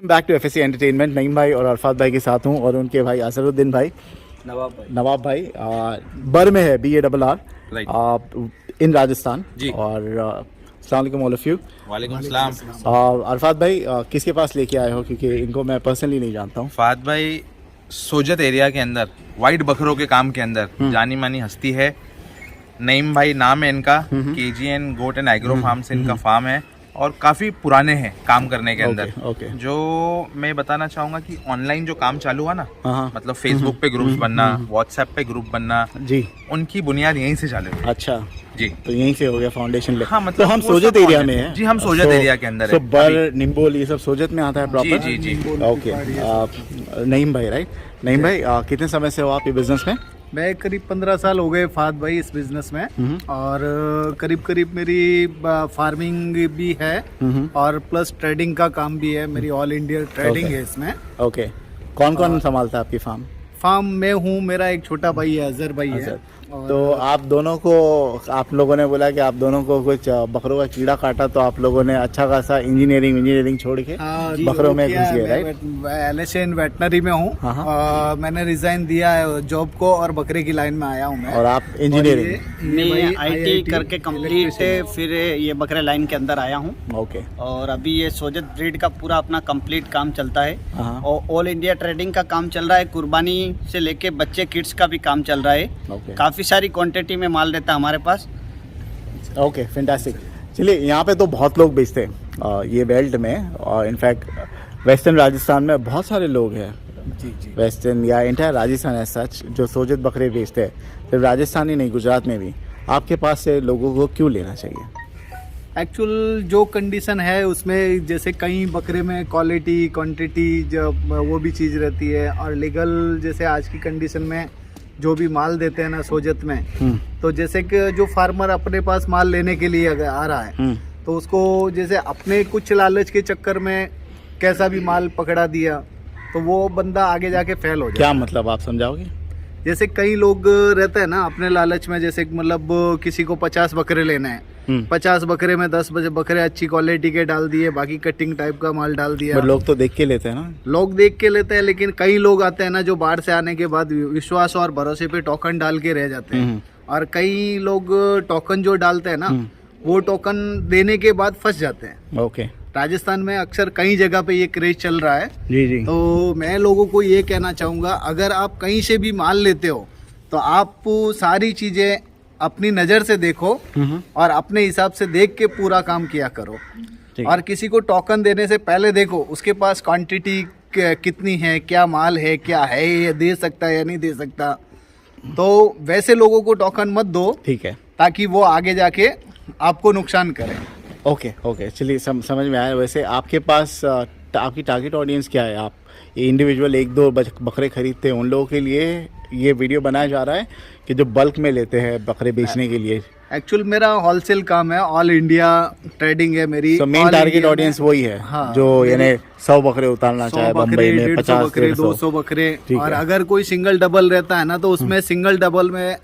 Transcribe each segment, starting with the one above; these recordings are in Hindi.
Back to FSC entertainment. Naeem भाई और अरफात भाई के साथ हूँ और उनके भाई असरुद्दीन भाई, नवाब भाई बर में है BARR इन राजस्थान जी। और अस्सलाम वालेकुम ऑल ऑफ यू। वालेकुम सलाम। अरफात भाई किसके पास लेके आए हो, क्योंकि इनको मैं पर्सनली नहीं जानता हूँ। फात भाई सोजत एरिया के अंदर वाइट बकरों के काम के अंदर जानी मानी हस्ती है। नईम भाई नाम है इनका। KGN goat and agro farm से इनका फार्म है और काफ़ी पुराने हैं काम करने के अंदर। जो मैं बताना चाहूँगा कि ऑनलाइन जो काम चालू हुआ ना, मतलब फेसबुक पे ग्रुप्स बनना, व्हाट्सएप पे ग्रुप बनना जी, उनकी बुनियाद यहीं से चालू हुई। अच्छा जी, तो यहीं से हो गया फाउंडेशन। हाँ, मतलब तो हम सोजत एरिया में हैं जी, हम सोजत एरिया के अंदर है। बर निम्बोल ये सब सोजत में आता है प्रॉपर। जी जी जी। ओके, नईम भाई राइट। नईम भाई कितने समय से हो आप ये बिजनेस में? मैं करीब 15 साल हो गए फात भाई इस बिजनेस में, और करीब मेरी फार्मिंग भी है और प्लस ट्रेडिंग का काम भी है। मेरी ऑल इंडिया ट्रेडिंग है इसमें। ओके, कौन कौन संभालता है आपकी फार्म? मैं हूँ, मेरा एक छोटा भाई है, अजहर भाई है। तो आप दोनों को, आप लोगों ने बोला कि आप दोनों को कुछ बकरों का कीड़ा काटा, तो आप लोगों ने अच्छा खासा इंजीनियरिंग छोड़ के बकरों में घुस गए राइट? LSN वेटनरी में हूँ। मैंने रिजाइन दिया है जॉब को और बकरे की लाइन में आया हूँ मैं। और आप इंजीनियरिंग IT करके कंप्लीट फिर ये बकरे लाइन के अंदर आया हूँ। ओके, और अभी ये सोजत ब्रीड का पूरा अपना कंप्लीट काम चलता है और ऑल इंडिया ट्रेडिंग का काम चल रहा है। कुर्बानी से लेके बच्चे किड्स का भी काम चल रहा है। काफ़ी सारी क्वांटिटी में माल रहता है हमारे पास। Okay, fantastic. चलिए, यहाँ पे तो बहुत लोग बेचते हैं ये बेल्ट में, और इनफैक्ट वेस्टर्न राजस्थान में बहुत सारे लोग हैं जी। वेस्टर्न या इंटायर राजस्थान है सच, जो सोजत बकरे बेचते हैं। सिर्फ राजस्थान ही नहीं, गुजरात में भी। आपके पास से लोगों को क्यों लेना चाहिए? एक्चुअल जो कंडीशन है उसमें, जैसे कई बकरे में क्वालिटी क्वांटिटी जब वो भी चीज़ रहती है, और लीगल जैसे आज की कंडीशन में जो भी माल देते हैं ना सोजत में, तो जैसे कि जो फार्मर अपने पास माल लेने के लिए अगर आ रहा है तो उसको जैसे अपने कुछ लालच के चक्कर में कैसा भी माल पकड़ा दिया तो वो बंदा आगे जाके फेल हो जाए। क्या मतलब, आप समझाओगे? जैसे कई लोग रहते हैं ना अपने लालच में, जैसे मतलब किसी को 50 बकरे लेने हैं, 50 बकरे में 10 बकरे अच्छी क्वालिटी के डाल दिए, बाकी कटिंग टाइप का माल डाल दिया। लोग तो देख के लेते हैं ना, लोग देख के लेते हैं, लेकिन कई लोग आते हैं ना जो बाहर से आने के बाद विश्वास और भरोसे पे टोकन डाल के रह जाते हैं। और कई लोग टोकन जो डालते हैं ना, वो टोकन देने के बाद फंस जाते हैं। ओके, राजस्थान में अक्सर कई जगह पे ये क्रेज चल रहा है जी। तो मैं लोगों को ये कहना चाहूँगा, अगर आप कहीं से भी माल लेते हो तो आप सारी चीज़ें अपनी नज़र से देखो और अपने हिसाब से देख के पूरा काम किया करो। और किसी को टोकन देने से पहले देखो उसके पास क्वांटिटी कितनी है, क्या माल है, क्या है, ये दे सकता है या नहीं दे सकता। तो वैसे लोगों को टोकन मत दो, ठीक है, ताकि वो आगे जाके आपको नुकसान करे। ओके, चलिए समझ में आया। वैसे आपके पास आपकी टारगेट ऑडियंस क्या है? आप ये इंडिविजुअल 1-2 बकरे खरीदते हैं, उन लोगों के लिए ये वीडियो बनाया जा रहा है कि जो बल्क में लेते हैं बकरे बेचने के लिए? एक्चुअल मेरा होलसेल काम है, ऑल इंडिया ट्रेडिंग है मेरी। मेन टारगेट ऑडियंस वही है। हाँ, जो यानी 100 बकरे उतारना चाहे बम्बई में, 50 बकरे, 200 बकरे। और अगर कोई सिंगल डबल रहता है ना, तो उसमें सिंगल डबल में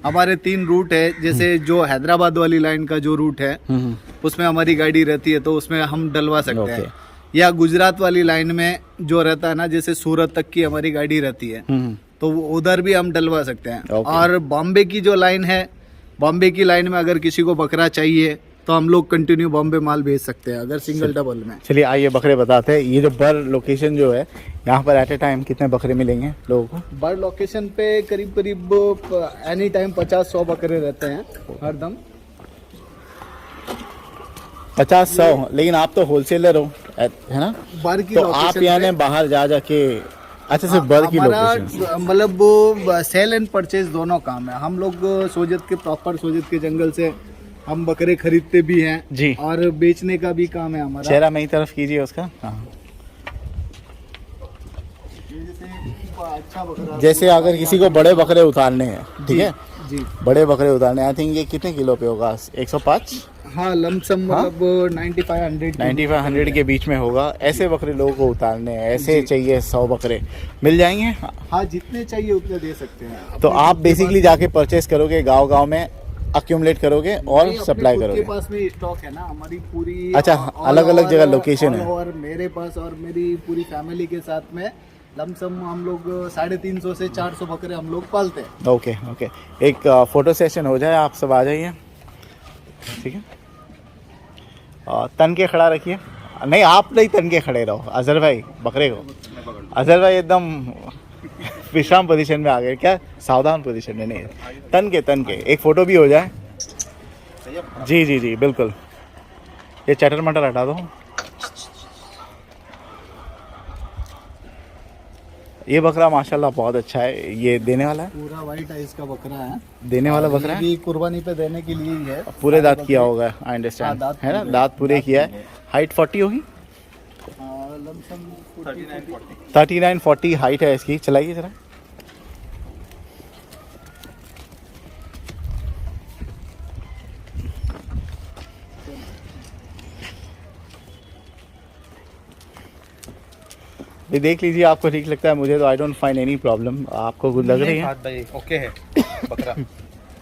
हमारे 3 रूट है। जैसे जो हैदराबाद वाली लाइन का जो रूट है उसमें हमारी गाड़ी रहती है, तो उसमें हम डलवा सकते हैं। या गुजरात वाली लाइन में जो रहता है ना, जैसे सूरत तक की हमारी गाड़ी रहती है, तो उधर भी हम डलवा सकते हैं। और बॉम्बे की जो लाइन है, बॉम्बे की लाइन में अगर किसी को बकरा चाहिए तो हम लोग कंटिन्यू बॉम्बे माल भेज सकते हैं, अगर सिंगल डबल में। चलिए आइए बकरे बताते हैं। ये जो बर लोकेशन जो है, यहाँ पर एट ए टाइम कितने बकरे मिलेंगे लोगों को? बर लोकेशन पे करीब एनी टाइम 50-100 बकरे रहते हैं हरदम। 50-100, लेकिन आप तो होलसेलर हो, है ना? बर की तो आप यानी बाहर जाके, अच्छा सिर्फ बर की लोकेशन, मतलब सेल एंड परचेज दोनों काम है। हम लोग सोजत के प्रॉपर सोजत के जंगल से हम बकरे खरीदते भी हैं जी, और बेचने का भी काम है हमारा। चेहरा मेरी तरफ कीजिए उसका। अच्छा बकरा, जैसे अगर किसी को बड़े बकरे उतारने हैं, ठीक है जी, बड़े बकरे उतारने, आई थिंक ये कितने किलो पे होगा? 105? हाँ, लमसम मतलब 95-100 के बीच में होगा। ऐसे बकरे लोगों को उतारने हैं, ऐसे चाहिए 100 बकरे, मिल जाएंगे? हाँ, जितने चाहिए उतने दे सकते हैं। तो आप बेसिकली जाके परचेस करोगे गांव में, अक्यूमुलेट करोगे और नहीं, सप्लाई अपने खुद करोगे? के पास में स्टॉक है ना हमारी पूरी। अच्छा, अलग-अलग जगह लोकेशन है। और मेरे पास और मेरी पूरी फैमिली के साथ में लमसम हम लोग 350 से 400 बकरे हम लोग पालते हैं। ओके ओके, एक फोटो सेशन हो जाए, आप सब आ जाइए, ठीक है। तन के खड़ा रखिए, नहीं आप नहीं तन के खड़े रहो, अजहर भाई बकरे को, अजहर भाई एकदम विश्राम पोजीशन में आ गए, क्या सावधान पोजीशन में नहीं, तन के एक फ़ोटो भी हो जाए। जी जी जी बिल्कुल, ये चटर मटर हटा दो। ये बकरा माशाल्लाह बहुत अच्छा है, ये देने वाला है, पूरा वाइट आइस का बकरा है, देने वाला बकरा है, ये कुर्बानी पे देने के लिए ही है। पूरे दांत किया होगा, आई अंडरस्टैंड, दांत है ना, पूरे- दांत पूरे किया है। हाइट 40 होगी, लमसम 39-40 हाइट है इसकी। चलाइए जरा, ये देख लीजिए, आपको ठीक लगता है, मुझे तो I don't find any problem. आपको कुछ लग रही है? फात भाई ओके है बकरा,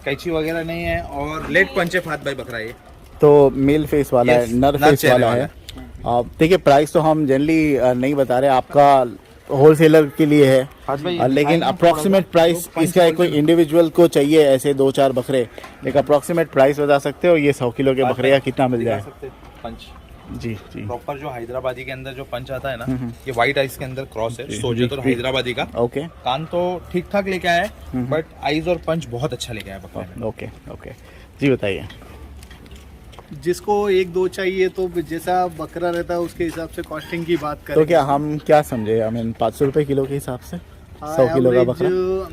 कैची वगैरह नहीं है और लेट पंच है फात भाई बकरा ये। तो मेल फेस वाला Yes, है, नर नर फेस चेहरे वाला वाला है। देखिए प्राइस तो हम जनरली नहीं बता रहे, आपका होलसेलर के लिए है, लेकिन अप्रॉक्सीमेट प्राइस इसका कोई इंडिविजुअल को चाहिए ऐसे 2-4 बकरे, एक अप्रॉक्सीमेट प्राइस बता सकते हो ये 100 किलो के बकरे का कितना मिल जाए? पंच जी जी प्रॉपर जो हैदराबादी के अंदर जो पंच आता है ना, ये व्हाइट आइस के अंदर क्रॉस है सोजत और हैदराबादी का। ओके कान तो ठीक ठाक लेके आया है, बट आइज और पंच बहुत अच्छा लेके आया बकरे में। ओके ओके, जी बताइए। जिसको 1-2 चाहिए तो जैसा बकरा रहता है उसके हिसाब से कॉस्टिंग की बात करें तो क्या हम क्या समझे, आई मीन 500 रुपये किलो के हिसाब से 100 किलो का बकरा?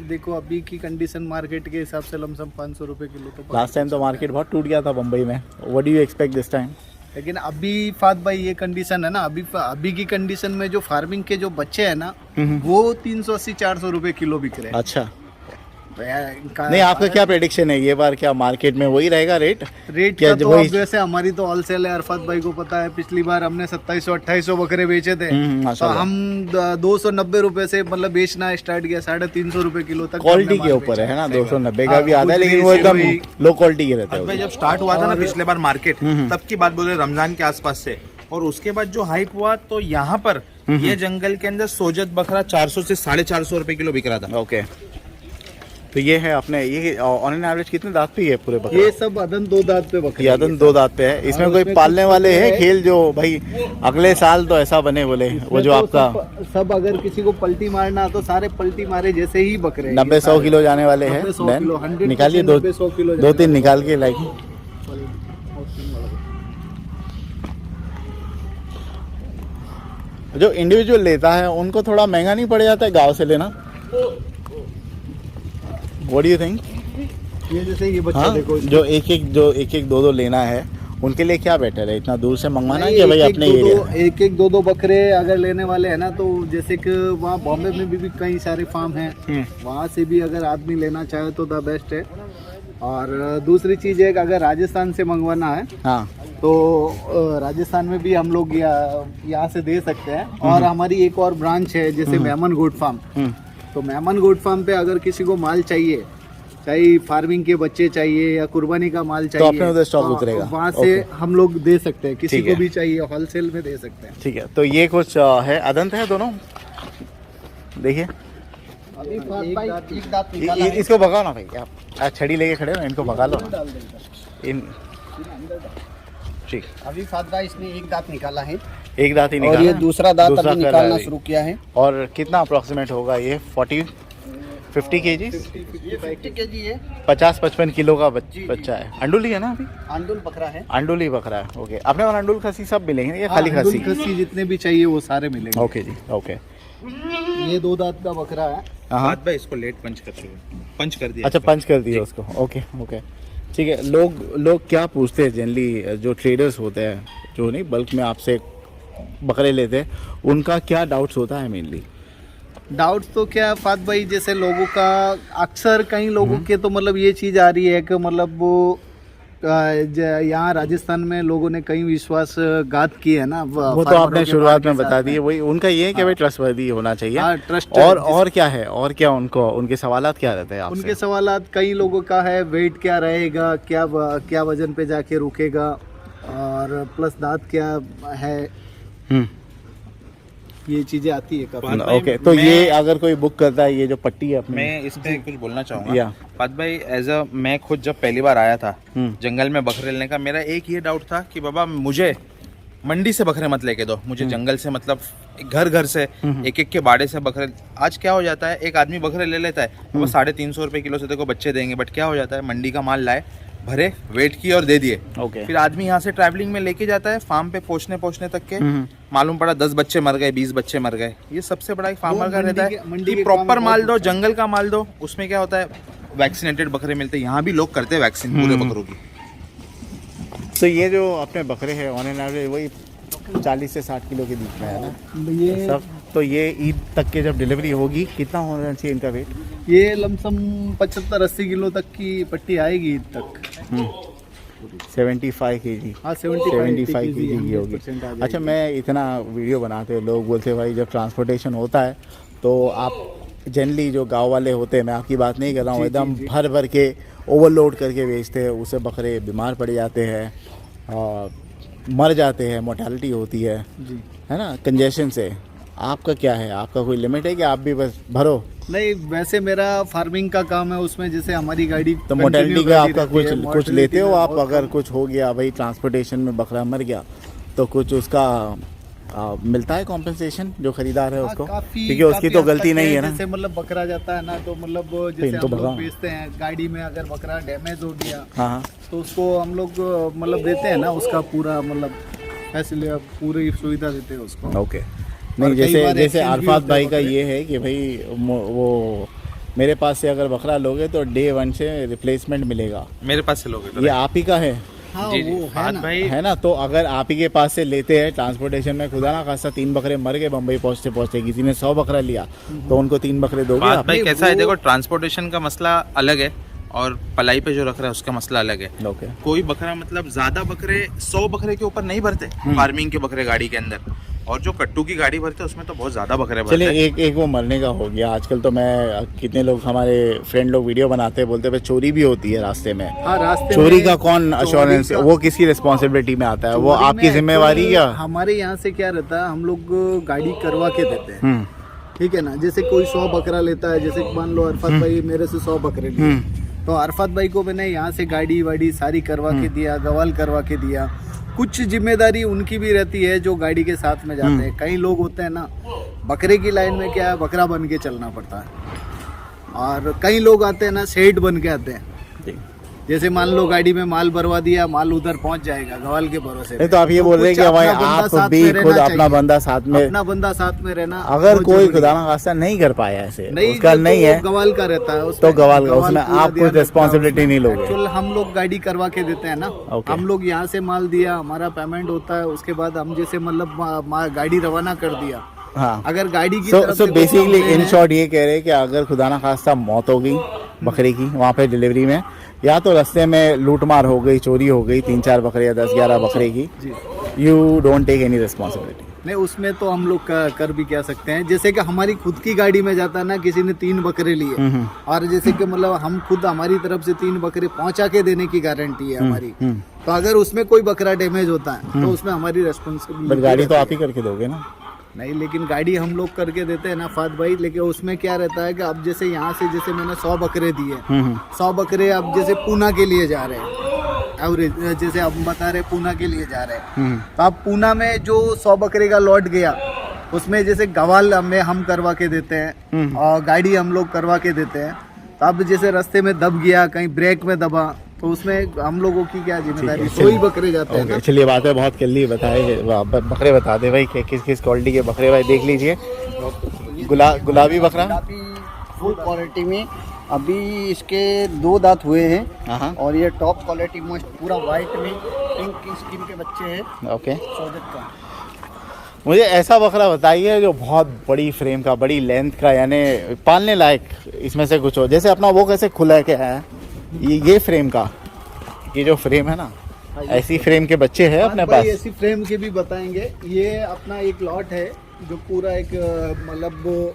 देखो अभी की कंडीशन मार्केट के हिसाब से लमसम 500 रुपए किलो तो लास्ट टाइम तो मार्केट बहुत टूट गया था बम्बई में, what do you expect this time? लेकिन अभी फात भाई ये कंडीशन है ना, अभी की कंडीशन में जो फार्मिंग के जो बच्चे हैं ना वो 380-400 रुपए किलो बिक रहे हैं। अच्छा, इनका- नहीं आपका क्या प्रेडिक्शन है ये बार, क्या मार्केट में वही रहेगा रेट? रेट क्या का तो वही- अब वैसे हमारी तो होलसेल है, अरफात भाई को पता है, पिछली बार हमने 2700-2800 बकरे बेचे थे, तो माशाल्लाह। हम 290 रुपए से मतलब बेचना स्टार्ट किया, 350 रुपए किलो तक क्वालिटी हमने के माल ऊपर बेचा। है ना, 290 का हाँ, भी आता है, कुछ लेकिन भी वो एकदम वही- लो क्वालिटी के रहते भाई हैं। जब स्टार्ट हुआ था ना पिछले बार मार्केट, तब की बात बोल रहे रमजान के आसपास से, और उसके बाद जो हाइप हुआ तो यहाँ पर ये जंगल के अंदर सोजत बकरा 400 से 450 रुपए किलो बिक रहा था। ओके, तो ये है अपने, ये ऑन एन एवरेज कितने दांत पे है पूरे बकरे? ये सब अदन 2 दांत पे बकरे ये अदन 2 दांत पे है। इसमें हाँ, कोई उसमें पालने कुछ वाले हैं है। खेल जो भाई अगले साल तो ऐसा बने बोले, वो जो तो आपका सब अगर किसी को पलटी मारना तो सारे पल्टी मारे जैसे ही बकरे हैं। 90-100 किलो जाने वाले हैं। 90-100 Then किलो, 100% निकालिए 90-100 किलो 2-3 निकाल के लाइक। जो इंडिविजुअल लेता है उनको थोड़ा महंगा नहीं पड़ जाता है गांव से लेना? What do you think? ये जैसे ये बच्चा हाँ, देखो, जो एक 2-2 लेना है उनके लिए क्या बेटर है, इतना दूर से मंगवाना है नहीं, कि भाई एक-एक अपने दो-दो- एरिया? एक-एक 2-2 बकरे अगर लेने वाले हैं ना, तो जैसे कि वहाँ बॉम्बे में भी कई सारे फार्म हैं, वहाँ से भी अगर आदमी लेना चाहे तो द बेस्ट है। और दूसरी चीज़ है कि अगर राजस्थान से मंगवाना है हाँ तो राजस्थान में भी हम लोग यहाँ से दे सकते हैं। और हमारी एक और ब्रांच है जैसे मेमन गोट फार्म, तो मेमन गोट फार्म पे अगर किसी को माल चाहिए, चाहे फार्मिंग के बच्चे चाहिए या कुर्बानी का माल चाहिए, अपने उधर स्टॉक उतरेगा। वहाँ से हम लोग दे सकते हैं, किसी ठीक को है। भी चाहिए होलसेल में दे सकते हैं। ठीक है, तो ये कुछ है, अदंत है दोनों, देखिए अभी एक दांत निकाला है। इसको भगाओ ना भाई, आप छड़ी लेके खड़े हो, इनको भगा लो इन। ठीक, अभी फात भाई इसने एक दांत निकाला है एक दांत ही और निकाला ये है। दूसरा दांत दूसरा अभी कर निकालना रहा है। शुरू किया है। और कितना अप्रोक्सीमेट होगा ये? 40-50 केजी, ये 50 kg है, 50-55 किलो का बच्चा है। अंडुली है ना अभी? अंडुल बकरा है। अंडुली बकरा है। ओके, अपने और अंडुल खसी सब मिलेंगे या खाली खसी? खसी जितने भी चाहिए वो सारे मिलेंगे। ओके जी, ओके। ये 2 दांत का बकरा है। हाँ, बात भाई इसको लेट पंच कर चुके, पंच कर दिया। अच्छा पंच कर दिया उसको। ओके ओके, ठीक है। लोग क्या पूछते हैं जनरली, जो ट्रेडर्स होते हैं जो नहीं बल्क में आपसे बकरे लेते हैं, उनका क्या डाउट्स होता है मेनली? डाउट्स तो क्या फात भाई, जैसे लोगों का अक्सर कई लोगों के तो मतलब ये चीज़ आ रही है कि मतलब वो यहाँ राजस्थान में लोगों ने कई विश्वासघात किए है ना, वो तो आपने शुरुआत में बता दिए। वही उनका ये है कि भाई ट्रस्टवर्दी होना चाहिए। ट्रस्ट और क्या है, और क्या उनको उनके सवालात क्या रहते हैं आपसे? उनके सवालात कई लोगों का है, वेट क्या रहेगा, क्या वजन पे जाके रुकेगा, और प्लस दांत क्या है, ये चीजें आती है काफी। ओके, तो ये अगर कोई बुक करता है, ये जो पट्टी है अपनी, मैं इस पे कुछ बोलना चाहूँगा। या फात भाई, मैं खुद जब पहली बार आया था जंगल में बकरे लेने का, मेरा एक ये डाउट था कि बाबा मुझे मंडी से बकरे मत लेके दो, मुझे जंगल से, मतलब घर घर से एक एक के बाड़े से बकरे। आज क्या हो जाता है, एक आदमी बकरे ले लेता है, वो 350 रुपये किलो से देखो बच्चे देंगे, बट क्या हो जाता है, मंडी का माल लाए, भरे, वेट किए और दे दिए। फिर आदमी यहाँ से ट्रैवलिंग में लेके जाता है, फार्म पे पहुँचने तक के मालूम पड़ा 10 बच्चे मर गए, 20 बच्चे मर गए। ये सबसे बड़ा एक फार्मर का रहता है कि प्रॉपर माल दो, जंगल का माल दो। उसमें क्या होता है, वैक्सीनेटेड बकरे मिलते हैं, यहाँ भी लोग करते हैं वैक्सीन पूरे बकरों की। तो ये जो अपने बकरे हैं ऑन एन एवरेज वही 40 से 60 किलो के बीच में है ना ये सब? तो ये ईद तक के जब डिलीवरी होगी कितना होना चाहिए इनका वेट? ये लमसम 75-80 किलो तक की पट्टी आएगी ईद तक। 75 kg। हाँ, 75 kg की होगी। अच्छा, मैं इतना वीडियो बनाते हैं, लोग बोलते हैं भाई जब ट्रांसपोर्टेशन होता है तो आप जनरली जो गांव वाले होते हैं, मैं आपकी बात नहीं कर रहा हूँ, एकदम भर भर के ओवरलोड करके बेचते हैं, उससे बकरे बीमार पड़ जाते हैं, मर जाते हैं, मोर्टेलिटी होती है ना कंजेशन से। आपका क्या है, आपका कोई लिमिट है कि आप भी बस भरो? नहीं, वैसे मेरा फार्मिंग का काम है, उसमें जैसे हमारी गाड़ी तो मोर्टेलिटी का आपका कुछ लेते हो आप? अगर कुछ हो गया भाई, ट्रांसपोर्टेशन में बकरा मर गया, तो कुछ उसका मिलता है कॉम्पेंसेशन जो खरीदार है उसको? क्योंकि उसकी तो गलती नहीं है ना। जैसे मतलब बकरा जाता है ना, तो मतलब जैसे हम लोग बेचते हैं, गाड़ी में अगर बकरा डैमेज हो गया, हाँ, तो उसको हम लोग मतलब देते हैं ना, उसका पूरा मतलब फैसिलिटी, पूरी सुविधा देते हैं उसको। ओके। नहीं, जैसे अरफात भाई का ये है कि भाई वो मेरे पास से अगर बकरा लोगे तो डे 1 से रिप्लेसमेंट मिलेगा। मेरे पास से लोगे तो ये आप ही का है? हाँ, जी, वो फात भाई है ना। तो अगर आप ही के पास से लेते हैं ट्रांसपोर्टेशन में, खुदा ना खासा 3 बकरे मर गए बम्बई पहुंचते किसी ने 100 बकरा लिया, तो उनको 3 बकरे दोगे फात आप? भाई कैसा है, देखो ट्रांसपोर्टेशन का मसला अलग है और पलाई पे जो रख रहा है उसका मसला अलग है। ओके। कोई बकरा मतलब ज्यादा बकरे 100 बकरे के ऊपर नहीं भरते फार्मिंग के बकरे गाड़ी के अंदर, और जो कट्टू की गाड़ी भरते हैं उसमें तो बहुत ज्यादा बकरे भरते हैं। चलिए, एक वो मरने का हो गया। आजकल तो मैं कितने लोग हमारे फ्रेंड लोग वीडियो बनाते हैं, बोलते हैं चोरी भी होती है रास्ते में। हाँ, रास्ते चोरी में का कौन अश्योरेंस, वो किसकी रिस्पॉन्सिबिलिटी में आता है? वो आपकी जिम्मेवारी या? हमारे यहाँ से क्या रहता है, हम लोग गाड़ी करवा के देते हैं, ठीक है ना। जैसे कोई 100 बकरा लेता है, जैसे मान लो अरफात भाई मेरे से 100 बकरे लिए, तो अरफात भाई को मैंने यहाँ से गाड़ी वाड़ी सारी करवा के दिया, गवाल करवा के दिया। कुछ जिम्मेदारी उनकी भी रहती है जो गाड़ी के साथ में जाते हैं। कई लोग होते हैं ना, बकरे की लाइन में क्या है, बकरा बन के चलना पड़ता है, और कई लोग आते हैं ना सेठ बन के आते हैं। जैसे मान लो गाड़ी में माल भरवा दिया, माल उधर पहुंच जाएगा गवाल के भरोसे। नहीं, तो आप ये बोल रहे हैं कि भाई आप भी खुद अपना बंदा साथ में, अपना बंदा साथ में रहना। अगर कोई खुदा ना खास्ता नहीं कर पाया ऐसे, उसका नहीं है, गवाल का रहता है, तो गवाल का, उसमें आप कुछ रिस्पॉन्सिबिलिटी नहीं लोगे। एक्चुअल हम लोग गाड़ी करवा के देते हैं ना, हम लोग यहाँ से माल दिया, हमारा पेमेंट होता है, उसके बाद हम जैसे मतलब गाड़ी रवाना कर दिया। हाँ, अगर गाड़ी की सो बेसिकली इन शॉर्ट ये कह रहे हैं कि अगर खुदा ना खास्ता मौत हो गई बकरे की वहाँ पे डिलीवरी में, या तो रास्ते में लूटमार हो गई, चोरी हो गई 3-4 बकरे या 10-11 बकरे की, you don't take any responsibility. नहीं, उसमें तो हम लोग कर भी क्या सकते हैं। जैसे कि हमारी खुद की गाड़ी में जाता है ना, किसी ने 3 बकरे लिए, और जैसे कि मतलब हम खुद हमारी तरफ से 3 बकरे पहुंचा के देने की गारंटी है हमारी। तो अगर उसमें कोई बकरा डैमेज होता है तो उसमें हमारी रिस्पॉन्सिबिलिटी। गाड़ी तो आप ही करके दोगे ना? नहीं, लेकिन गाड़ी हम लोग करके देते हैं ना फात भाई। लेकिन उसमें क्या रहता है कि अब जैसे यहाँ से जैसे मैंने 100 बकरे दिए, 100 बकरे अब जैसे पूना के लिए जा रहे हैं, एवरेज जैसे अब बता रहे पूना के लिए जा रहे हैं, तो अब पूना में जो 100 बकरे का लॉट गया, उसमें जैसे गवाल में हम करवा के देते हैं और गाड़ी हम लोग करवा के देते हैं। तो अब जैसे रास्ते में दब गया, कहीं ब्रेक में दबा, तो उसमें हम लोगों की क्या जिम्मेदारी? 100 ही बकरे जाते हैं। चलिए, बातें बहुत कर ली, बताए बकरे बता दे भाई किस किस क्वालिटी के बकरे भाई देख लीजिए। गुलाबी बकरा फुल क्वालिटी में अभी इसके 2 दांत हुए हैं, और ये टॉप क्वालिटी में पूरा वाइट में पिंक की स्किन के बच्चे हैं। ओके। सोजत का मुझे ऐसा बकरा बताइए जो बहुत बड़ी फ्रेम का, बड़ी लेंथ का, यानी पालने लायक इसमें से कुछ हो। जैसे अपना वो कैसे खुला है, क्या है ये फ्रेम का, ये जो फ्रेम है ना, ऐसी फ्रेम के बच्चे हैं अपने भाई पास? ऐसी फ्रेम के भी बताएंगे। ये अपना एक लॉट है जो पूरा एक मतलब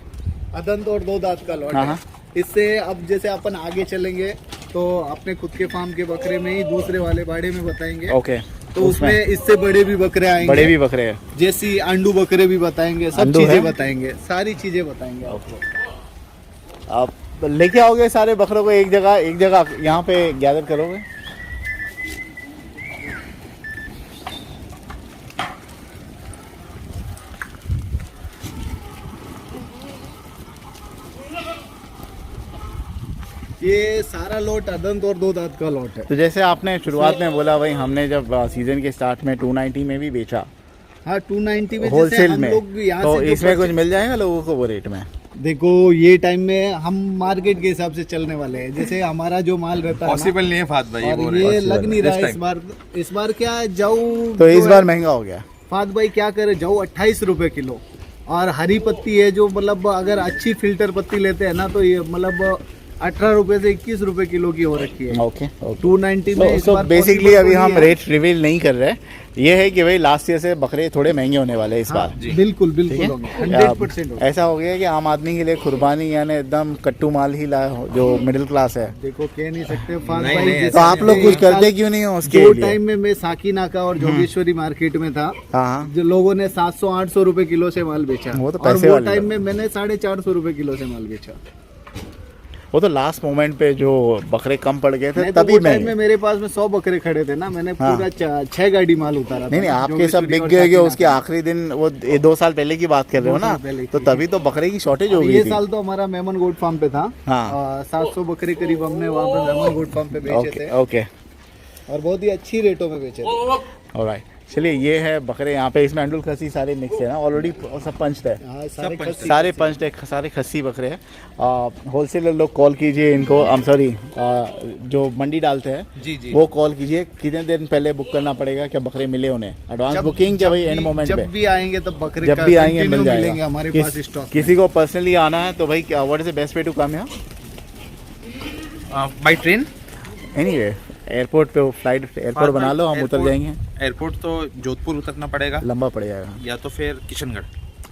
अदंत और दो दांत का लॉट हाँ, है। हाँ। इससे अब जैसे अपन आगे चलेंगे तो अपने खुद के फार्म के बकरे में ही दूसरे वाले बाड़े में बताएंगे। ओके, तो उसमें इससे बड़े भी बकरे आएंगे, बड़े भी बकरे हैं। जैसी आंडू बकरे भी बताएंगे, सब आंडू चीजें है? बताएंगे, सारी चीजें बताएंगे आपको। आप लेके आओगे सारे बकरों को एक जगह यहाँ पे गैदर करोगे? ये सारा लॉट अदंत और दो दांत का लॉट है। तो जैसे आपने शुरुआत में बोला भाई, हमने जब सीजन के स्टार्ट में 290 में भी बेचा हाँ 290 में, जैसे होलसेल हम में, लोग यहाँ तो से जो इसमें कुछ मिल जाएगा लोगों को वो रेट में? देखो ये टाइम में हम मार्केट के हिसाब से चलने वाले हैं। जैसे हमारा जो माल रहता है ना, पॉसिबल नहीं है फात भाई, ये और बोल ये रहे हैं। लग नहीं रहा है This इस बार क्या है, जाऊ तो इस बार महंगा हो गया। फात भाई क्या करे, जाऊ 28 रुपए किलो, और हरी पत्ती है जो मतलब अगर अच्छी फिल्टर पत्ती लेते हैं ना तो ये मतलब 18 रुपए से 21 रुपए किलो की हो रखी है। ओके, 290 में इस तो बार बेसिकली possible अभी तो हम नहीं है। रेट रिवील नहीं कर रहे। ये है कि भाई लास्ट ईयर से बकरे थोड़े महंगे होने वाले हैं इस बार। हाँ, बिल्कुल ठीक है? बिल्कुल 100% होगा। ऐसा हो गया कि आम आदमी के लिए कुर्बानी यानी एकदम कट्टू माल ही लाया हो, जो मिडिल क्लास है। देखो कह नहीं सकते फात नहीं, भाई, नहीं, जैसे तो आप लोग कुछ करते क्यों नहीं हो उसके जो लिए? टाइम में मैं साकी नाका और जोगेश्वरी मार्केट में था, हाँ, जो लोगों ने 700-800 रुपए किलो से माल बेचा, वो तो और पैसे वो वाले टाइम लोग। में मैंने 450 रुपए किलो से माल बेचा। वो तो लास्ट मोमेंट पे जो बकरे कम पड़ गए थे नहीं तो तभी वो टाइम में महंगे। मेरे पास में 100 बकरे खड़े थे ना, मैंने हाँ। पूरा 6 गाड़ी माल उतारा था। नहीं आपके सब जोगेश्वरी बिक और गए साकी उसके नाका। आखिरी दिन, वो 2 साल पहले की बात कर रहे हो 2 साल ना, पहले तो की। तभी तो बकरे की शॉर्टेज हो और गई ये थी। साल तो हमारा मेमन गोट फार्म पे था। हाँ। 700 बकरे करीब हमने वहाँ पे मेमन गोट फार्म पे बेचे ओके थे, ओके, और बहुत ही अच्छी रेटों में बेचे थे। ऑलराइट। चलिए ये है बकरे यहाँ पे, इसमें अंडुल खसी सारे मिक्स है ना, ऑलरेडी सब पंच्ड है, हाँ, सारे खस्सी- सारे पंच्ड है, सारे खस्सी बकरे हैं। होलसेलर लोग कॉल कीजिए इनको, आई एम सॉरी, जो मंडी डालते हैं जी जी। वो कॉल कीजिए। कितने दिन पहले बुक करना पड़ेगा क्या बकरे मिले उन्हें? एडवांस बुकिंग क्या भाई एंड मोमेंट पे? जब भी आएंगे तब बकरे जब का भी आएंगे continue मिल जाएगा। मिलेंगे हमारे पास स्टॉक। किसी को पर्सनली आना है तो भाई what is the best way to come here? By train anyway airport पे फ्लाइट एयरपोर्ट बना लो, हम उतर जाएंगे। एयरपोर्ट तो जोधपुर उतरना पड़ेगा, लंबा पड़ जाएगा। या तो फिर किशनगढ़।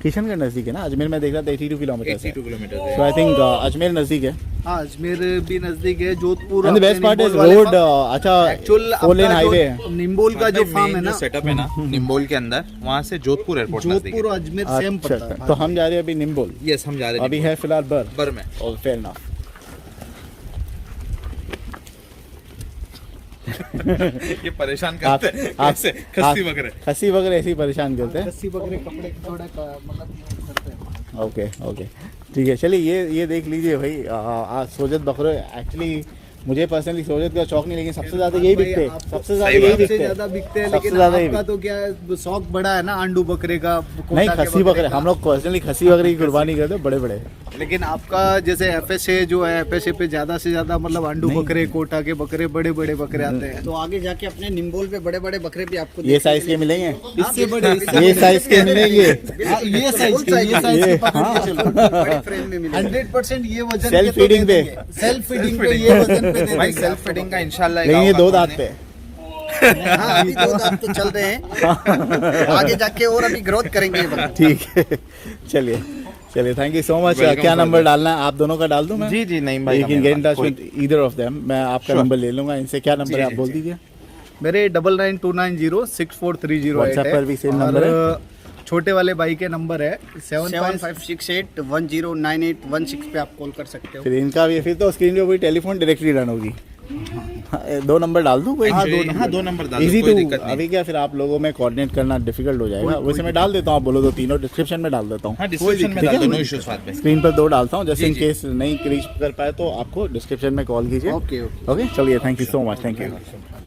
किशनगढ़ नज़दीक है ना, अजमेर में देख रहा था 82 kilometre 82 kilometre so I think Ajmer नज़दीक है। हाँ अजमेर भी नजदीक है, Jodhpur and the best part is road, अच्छा एक्चुअल 4 लेन हाईवे है। निम्बोल का जो फार्म है ना, सेटअप है ना निम्बोल के अंदर, वहाँ से जोधपुर एयरपोर्ट नजदीक जोधपुर और अजमेर सेम अच्छा पड़ता है। तो हम जा रहे हैं अभी निम्बोल, है। यस, हम जा रहे हैं अभी है फिलहाल बर में। और फेयर इनफ। ये परेशान करते हैं ऐसे खस्सी बकरे। खस्सी बकरे ऐसे ही परेशान करते हैं। कस्सी बकरे कपड़े थोड़ा मतलब करते हैं। ओके ओके ठीक है। चलिए ये देख लीजिए भाई, आज सोजत बकरे एक्चुअली मुझे पर्सनली सोजत का शौक नहीं, लेकिन सबसे ज्यादा यही बिकते हैं, सबसे ज्यादा यही बिकते हैं, ज्यादा बिकते हैं। सबसे लेकिन ज्यादा यही आपका तो क्या है, शौक बड़ा है ना आंडू बकरे का, कोटा नहीं के खस्सी बकरे का। हम लोग पर्सनली खस्सी बकरे की कुर्बानी करते हैं, बड़े बड़े। लेकिन आपका जैसे एफएसए जो है, एफएसए पे ज्यादा से ज्यादा मतलब आंडू बकरे, कोटा के बकरे, बड़े बड़े बकरे आते हैं। तो आगे जाके अपने निम्बोल पे बड़े बड़े बकरे भी आपको ये साइज के मिलेंगे, इससे बड़े ये साइज के मिलेंगे, हाँ, ये साइज के, ये साइज के पकड़ के चलो। बड़ी फ्रेम में मिलेगा। 100% ये वजन Self feeding पे। सेल्फ फीडिंग पे ये वजन पे दे भाई देंगे सेल्फ फिटिंग का इंशाल्लाह लेकिन ये 2 दांत पे। हाँ, अभी 2 दांत तो चल रहे हैं, आगे जाके और अभी ग्रोथ करेंगे ये बकरे। ठीक है चलिए थैंक यू सो मच। क्या नंबर डालना है? आप दोनों का डाल दूं मैं? जी जी, नहीं भाई, you can get in touch with either of them. मैं आपका नंबर ले लूंगा इनसे। क्या नंबर है आप बोल दीजिए। मेरे 9929064308 WhatsApp पर भी same नंबर है। छोटे वाले भाई के नंबर है 7568109816 पे आप कॉल कर सकते हो। फिर इनका भी, फिर तो स्क्रीन पे वही टेलीफोन डायरेक्टली रन होगी। हाँ, 2 नंबर डाल दूं कोई? हाँ, 2 नंबर डाल दो, इजी कोई टू। दिक्कत नहीं। अभी क्या फिर आप लोगों में कोऑर्डिनेट करना डिफिकल्ट हो जाएगा, वैसे मैं डाल देता हूँ। आप बोलो तो तीनों डिस्क्रिप्शन में डाल देता हूँ। हाँ, डिस्क्रिप्शन में ठीक डाल है? दो, नो इश्यूज बात पे। स्क्रीन पर 2 डालता हूँ, जैसे जी, इन जी। केस नहीं रीच कर पाए तो आपको डिस्क्रिप्शन में कॉल कीजिए। ओके ओके चलिए, thank you so much, thank you.